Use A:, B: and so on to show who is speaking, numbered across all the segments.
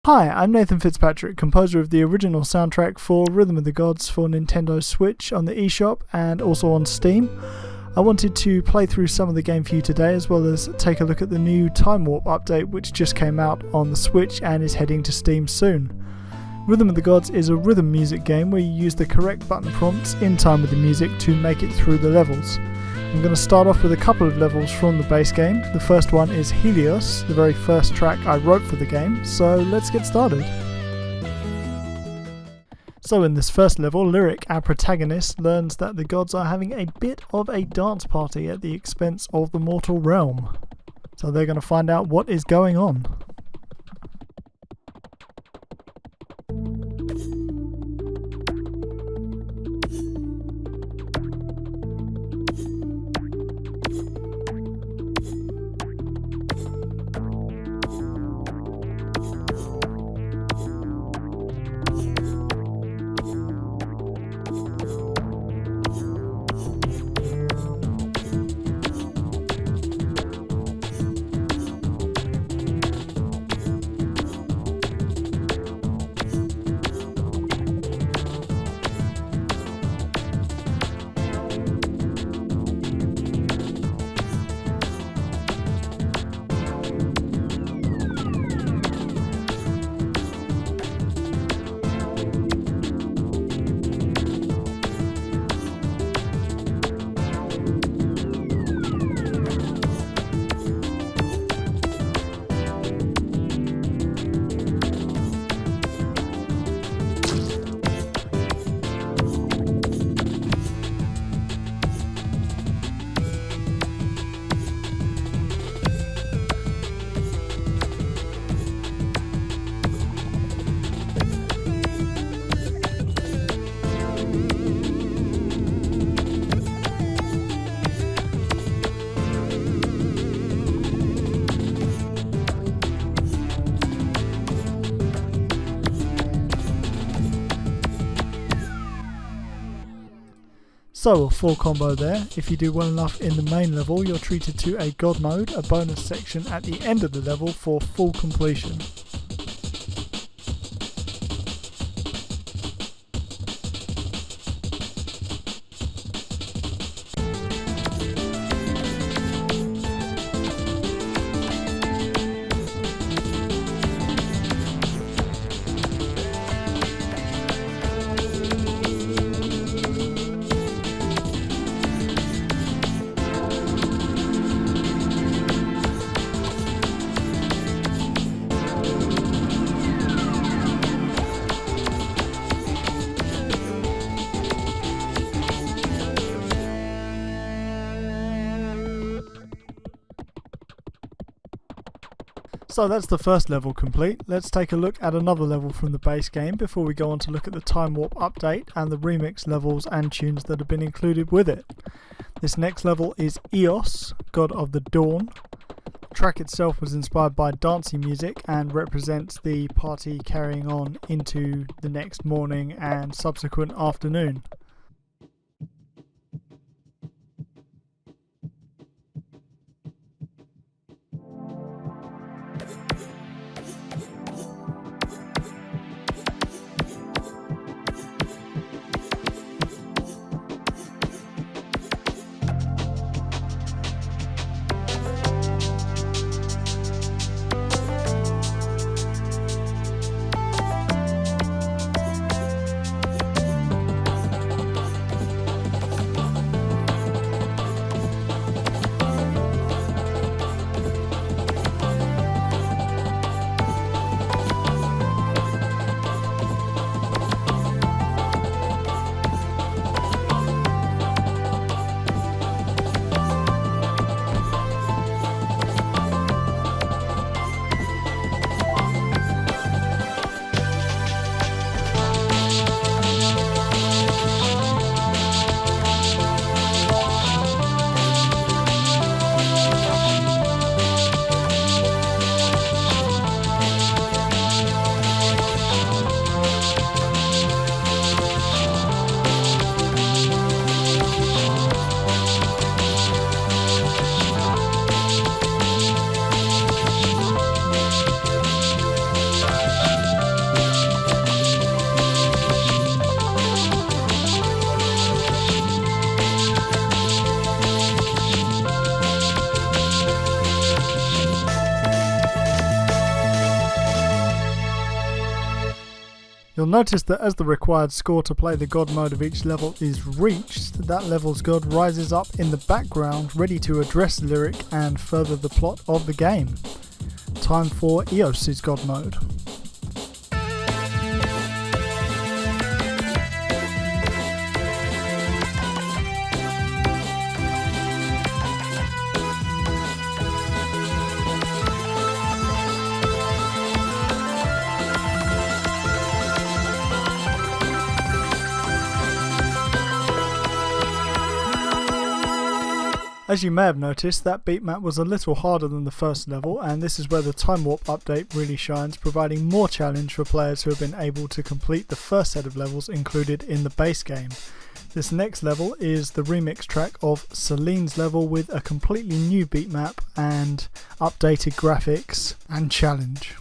A: Hi, I'm Nathan Fitzpatrick, composer of the original soundtrack for Rhythm of the Gods for Nintendo Switch on the eShop and also on Steam. I wanted to play through some of the game for you today, as well as take a look at the new Timewarp update which just came out on the Switch and is heading to Steam soon. Rhythm of the Gods is a rhythm music game where you use the correct button prompts in time with the music to make it through the levels. I'm going to start off with a couple of levels from the base game. The first one is Helios, the very first track I wrote for the game, so let's get started. So in this first level, Lyric, our protagonist, learns that the gods are having a bit of a dance party at the expense of the mortal realm. So they're going to find out what is going on. So a full combo there. If you do well enough in the main level, you're treated to a god mode, a bonus section at the end of the level for full completion. So that's the first level complete. Let's take a look at another level from the base game before we go on to look at the Timewarp update and the remix levels and tunes that have been included with it. This next level is Eos, God of the Dawn. The track itself was inspired by dancey music and represents the party carrying on into the next morning and subsequent afternoon. You'll notice that as the required score to play the God mode of each level is reached, that level's God rises up in the background, ready to address Lyric and further the plot of the game. Time for Eos's God mode. As you may have noticed, that beat map was a little harder than the first level, and this is where the Timewarp update really shines, providing more challenge for players who have been able to complete the first set of levels included in the base game. This next level is the remix track of Celine's level with a completely new beat map and updated graphics and challenge.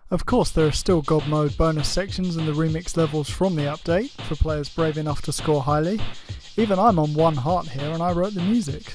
A: Of course, there are still God mode bonus sections in the remix levels from the update for players brave enough to score highly. Even I'm on 1 heart here and I wrote the music.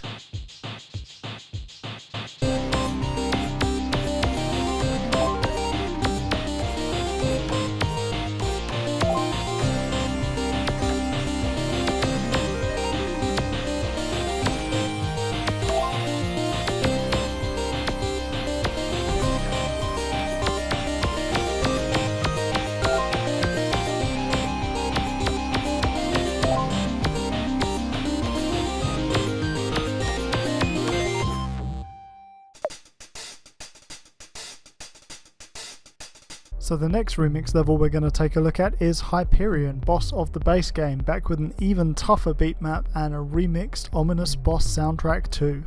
A: So the next remix level we're going to take a look at is Hyperion, boss of the base game, back with an even tougher beat map and a remixed ominous boss soundtrack too.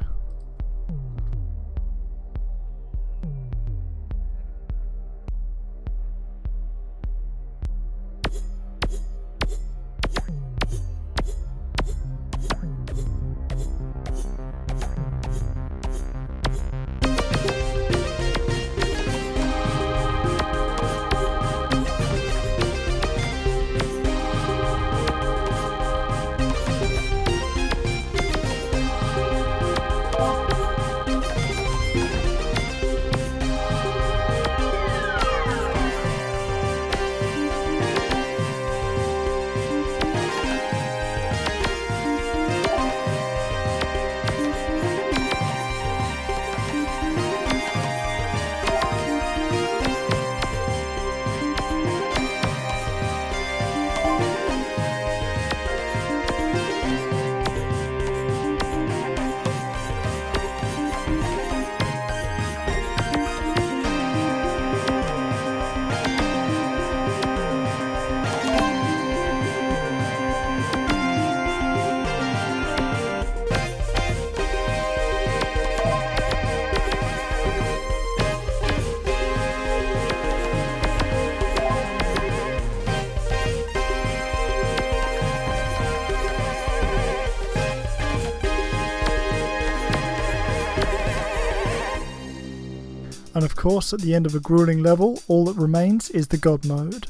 A: And of course, at the end of a grueling level, all that remains is the God mode.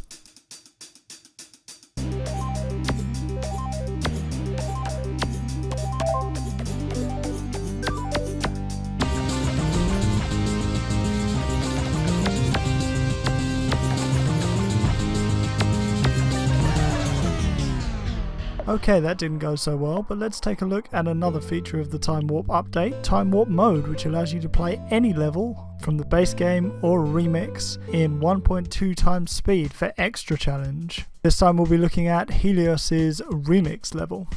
A: Okay, that didn't go so well, but let's take a look at another feature of the Timewarp update, Timewarp mode, which allows you to play any level from the base game or a remix in 1.2 times speed for extra challenge. This time we'll be looking at Helios's remix level.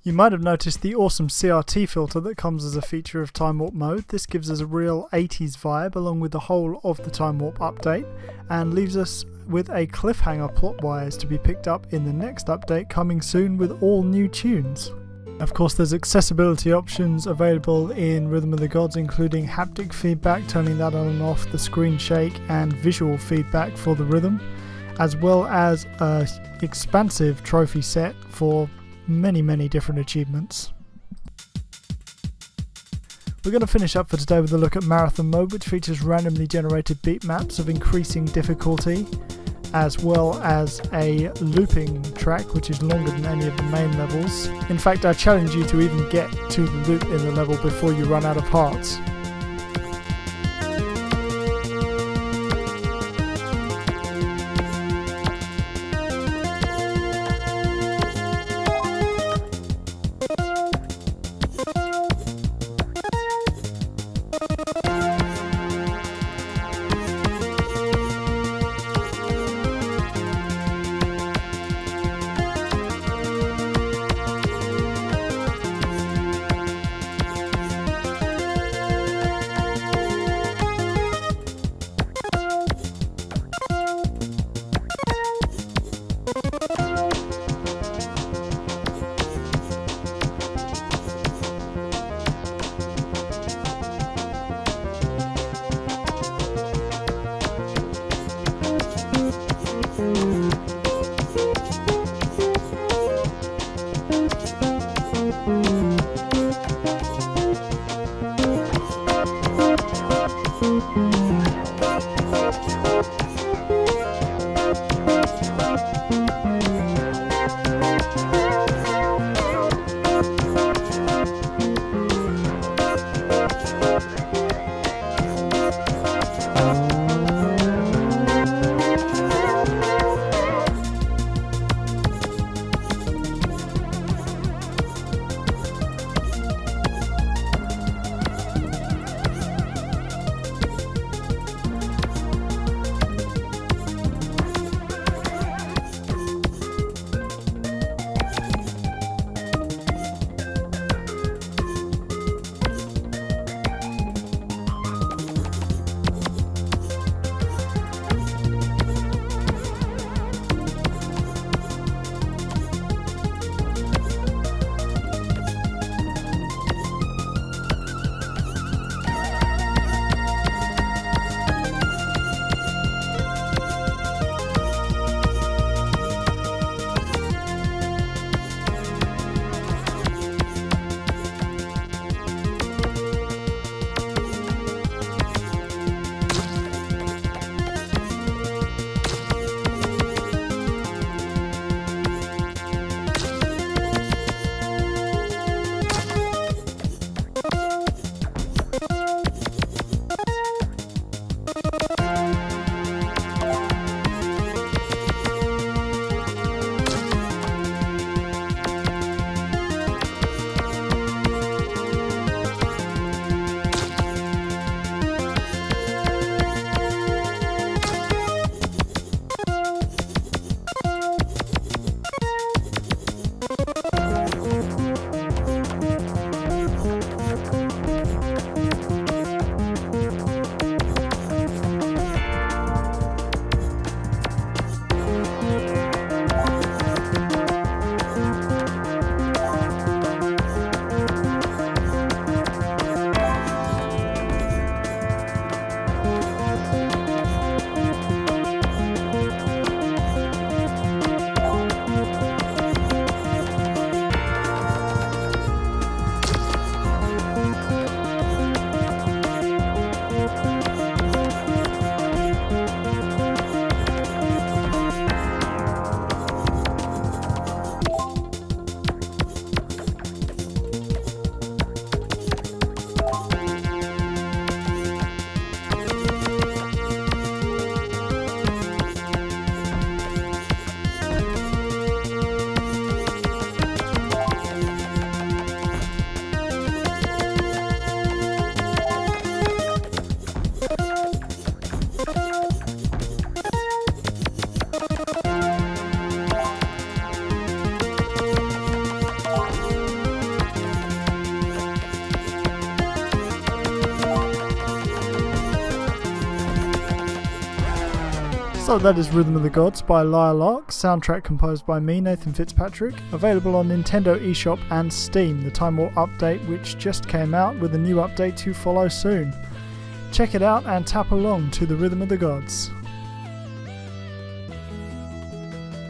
A: You might have noticed the awesome CRT filter that comes as a feature of Timewarp mode. This gives us a real 80s vibe along with the whole of the Timewarp update and leaves us with a cliffhanger plot-wise to be picked up in the next update coming soon with all new tunes. Of course, there's accessibility options available in Rhythm of the Gods, including haptic feedback, turning that on and off, the screen shake, and visual feedback for the rhythm, as well as an expansive trophy set for many different achievements. We're going to finish up for today with a look at Marathon mode, which features randomly generated beat maps of increasing difficulty, as well as a looping track which is longer than any of the main levels. In fact, I challenge you to even get to the loop in the level before you run out of hearts. So that is Rhythm of the Gods by Lyre Lark, soundtrack composed by me, Nathan Fitzpatrick, available on Nintendo eShop and Steam, the Timewarp update which just came out with a new update to follow soon. Check it out and tap along to the Rhythm of the Gods.